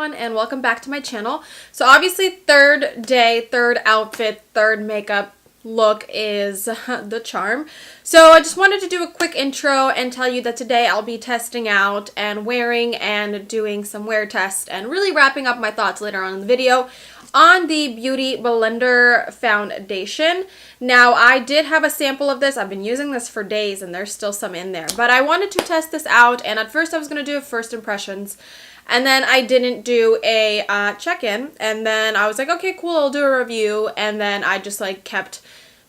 everyone, and welcome back to my channel. So obviously third day, third outfit, third makeup look is the charm. So I just wanted to do a quick intro and tell you that today I'll be testing out and wearing and doing some wear tests and really wrapping up my thoughts later on in the video on the Beauty Blender foundation. Now, I did have a sample of this. I've been using this for days and there's still some in there, but I wanted to test this out, and at first I was going to do first impressions, and then I didn't do a check-in, and then I was like, okay, cool, I'll do a review, and then I just like kept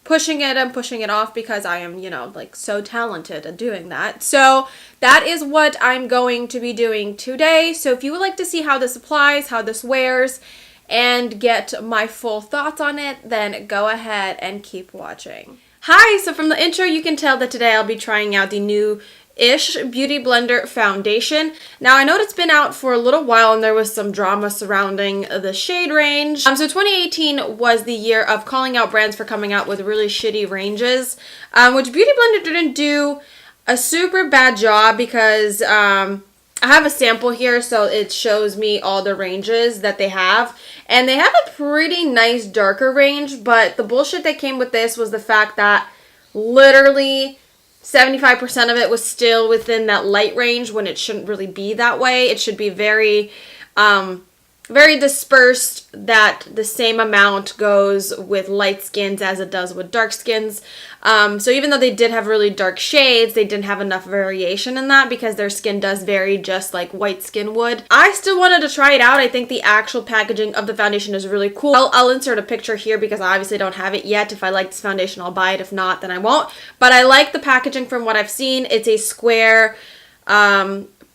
pushing it and pushing it off because I am, you know, like so talented at doing that. So that is what I'm going to be doing today. So if you would like to see how this applies, how this wears, and get my full thoughts on it, then go ahead and keep watching. Hi, so from the intro you can tell that today I'll be trying out the newish Beauty Blender foundation. Now I know it's been out for a little while and there was some drama surrounding the shade range. So 2018 was the year of calling out brands for coming out with really shitty ranges, which Beauty Blender didn't do a super bad job because I have a sample here, so it shows me all the ranges that they have. And they have a pretty nice darker range, but the bullshit that came with this was the fact that literally 75% of it was still within that light range when it shouldn't really be that way. It should be very, very dispersed, that the same amount goes with light skins as it does with dark skins. So even though they did have really dark shades, they didn't have enough variation in that because their skin does vary just like white skin would. I still wanted to try it out. I think the actual packaging of the foundation is really cool. I'll insert a picture here because I obviously don't have it yet. If I like this foundation, I'll buy it. If not, then I won't. But I like the packaging from what I've seen. It's a square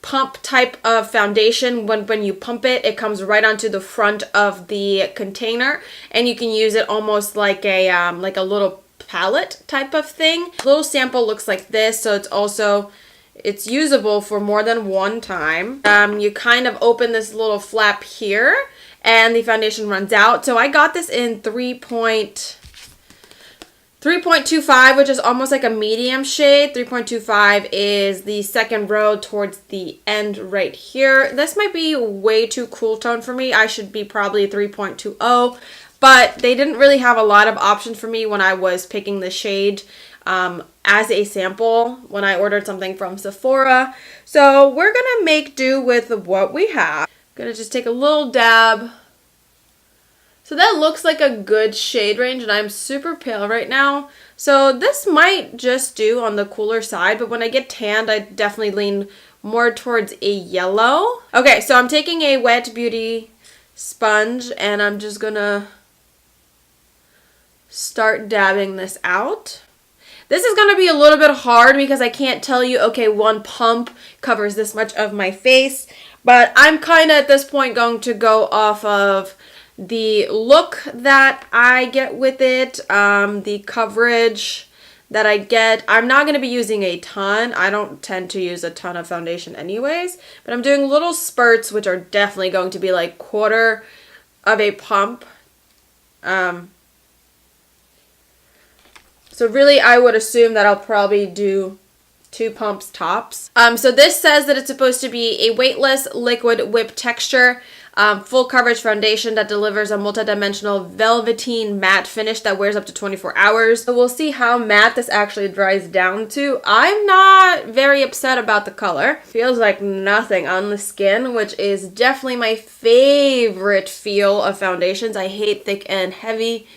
pump type of foundation. When you pump it, it comes right onto the front of the container, and you can use it almost like a little palette type of thing. The little sample looks like this, so it's usable for more than one time. You kind of open this little flap here and the foundation runs out. So I got this in 3.25, which is almost like a medium shade. 3.25 is the second row towards the end right here. This might be way too cool tone for me. I should be probably 3.20, but they didn't really have a lot of options for me when I was picking the shade as a sample when I ordered something from Sephora. So we're gonna make do with what we have. Gonna just take a little dab. So that looks like a good shade range, and I'm super pale right now. So this might just do on the cooler side, but when I get tanned, I definitely lean more towards a yellow. Okay, so I'm taking a wet beauty sponge and I'm just gonna start dabbing this out. This is gonna be a little bit hard because I can't tell you, okay, one pump covers this much of my face, but I'm kind of at this point going to go off of the look that I get with it, the coverage that I get. I'm not going to be using a ton. I don't tend to use a ton of foundation anyways, but I'm doing little spurts, which are definitely going to be like quarter of a pump. So really I would assume that I'll probably do 2 pumps tops. So this says that it's supposed to be a weightless liquid whip texture, full coverage foundation that delivers a multi-dimensional velveteen matte finish that wears up to 24 hours. So we'll see how matte this actually dries down to. I'm not very upset about the color. Feels like nothing on the skin, which is definitely my favorite feel of foundations. I hate thick and heavy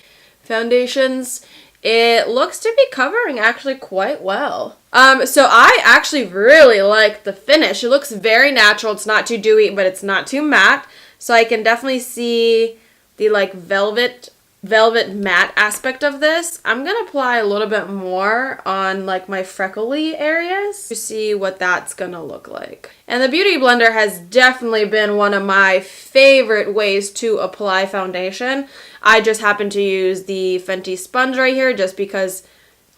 foundations. It looks to be covering actually quite well. So I actually really like the finish. It looks very natural. It's not too dewy, but it's not too matte. So I can definitely see the like velvet matte aspect of this. I'm gonna apply a little bit more on like my freckly areas to see what that's gonna look like. And the Beauty Blender has definitely been one of my favorite ways to apply foundation. I just happen to use the Fenty sponge right here just because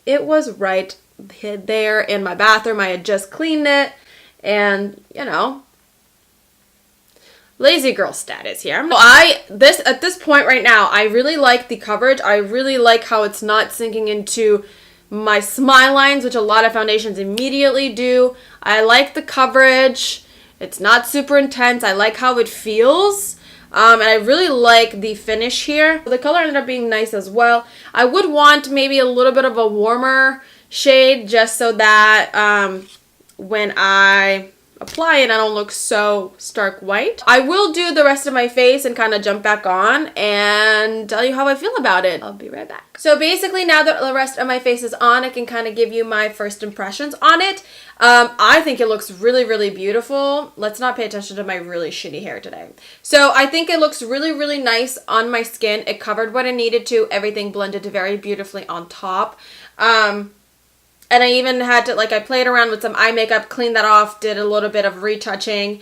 it was right there in my bathroom. I had just cleaned it, and you know, lazy girl status here. At this point right now, I really like the coverage. I really like how it's not sinking into my smile lines, which a lot of foundations immediately do. I like the coverage. It's not super intense. I like how it feels. And I really like the finish here. The color ended up being nice as well. I would want maybe a little bit of a warmer shade just so that when I apply it, I don't look so stark white. I will do the rest of my face and kind of jump back on and tell you how I feel about it. I'll be right back. So basically now that the rest of my face is on, I can kind of give you my first impressions on it. I think it looks really, really beautiful. Let's not pay attention to my really shitty hair today. So I think it looks really, really nice on my skin. It covered what it needed to. Everything blended very beautifully on top. And I even had to, I played around with some eye makeup, cleaned that off, did a little bit of retouching.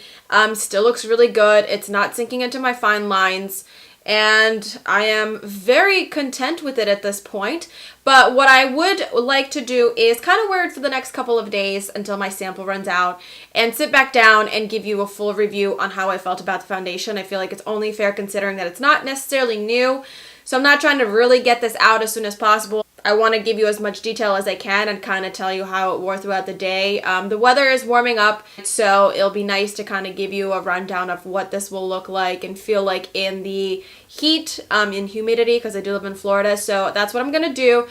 Still looks really good. It's not sinking into my fine lines. And I am very content with it at this point. But what I would like to do is kind of wear it for the next couple of days until my sample runs out and sit back down and give you a full review on how I felt about the foundation. I feel like it's only fair considering that it's not necessarily new. So I'm not trying to really get this out as soon as possible. I want to give you as much detail as I can and kind of tell you how it wore throughout the day. The weather is warming up, so it'll be nice to kind of give you a rundown of what this will look like and feel like in the heat, in humidity, because I do live in Florida. So that's what I'm going to do.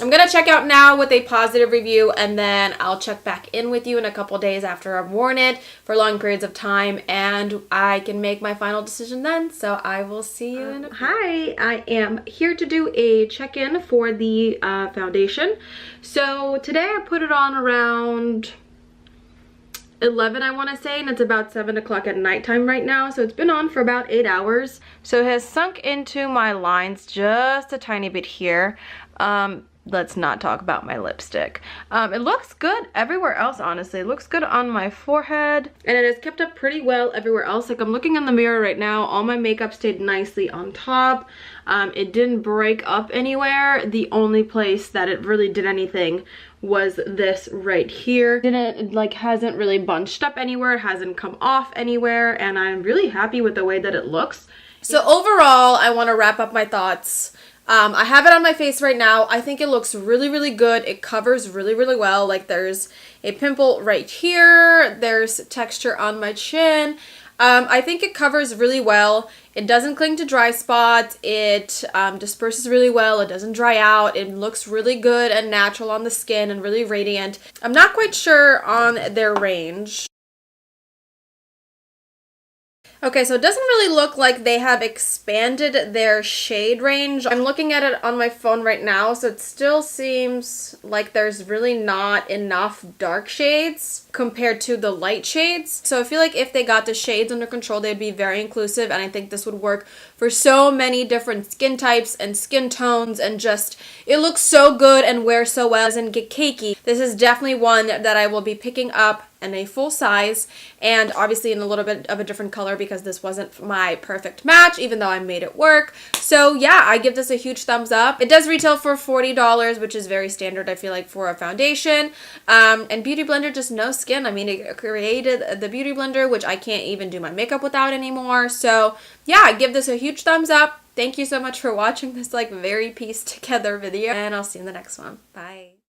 I'm going to check out now with a positive review, and then I'll check back in with you in a couple days after I've worn it for long periods of time, and I can make my final decision then. So I will see you in a Hi, I am here to do a check-in for the foundation. So today I put it on around 11, I want to say, and it's about 7 o'clock at nighttime right now, so it's been on for about 8 hours. So it has sunk into my lines just a tiny bit here. Let's not talk about my lipstick. It looks good everywhere else, honestly. It looks good on my forehead, and it has kept up pretty well everywhere else. Like, I'm looking in the mirror right now. All my makeup stayed nicely on top. It didn't break up anywhere. The only place that it really did anything was this right here. Hasn't really bunched up anywhere. It hasn't come off anywhere, and I'm really happy with the way that it looks. So overall, I want to wrap up my thoughts. I have it on my face right now. I think it looks really, really good. It covers really, really well. Like, there's a pimple right here. There's texture on my chin. I think it covers really well. It doesn't cling to dry spots. It disperses really well. It doesn't dry out. It looks really good and natural on the skin and really radiant. I'm not quite sure on their range. Okay, so it doesn't really look like they have expanded their shade range. I'm looking at it on my phone right now, so it still seems like there's really not enough dark shades compared to the light shades. So I feel like if they got the shades under control, they'd be very inclusive, and I think this would work for so many different skin types and skin tones, and just, it looks so good and wears so well. It doesn't get cakey. This is definitely one that I will be picking up in a full size, and obviously in a little bit of a different color because this wasn't my perfect match, even though I made it work. So yeah, I give this a huge thumbs up. It does retail for $40, which is very standard, I feel like, for a foundation. And Beauty Blender just knows skin. I mean, it created the Beauty Blender, which I can't even do my makeup without anymore. So yeah, I give this a huge thumbs up. Thank you so much for watching this very pieced together video, and I'll see you in the next one. Bye.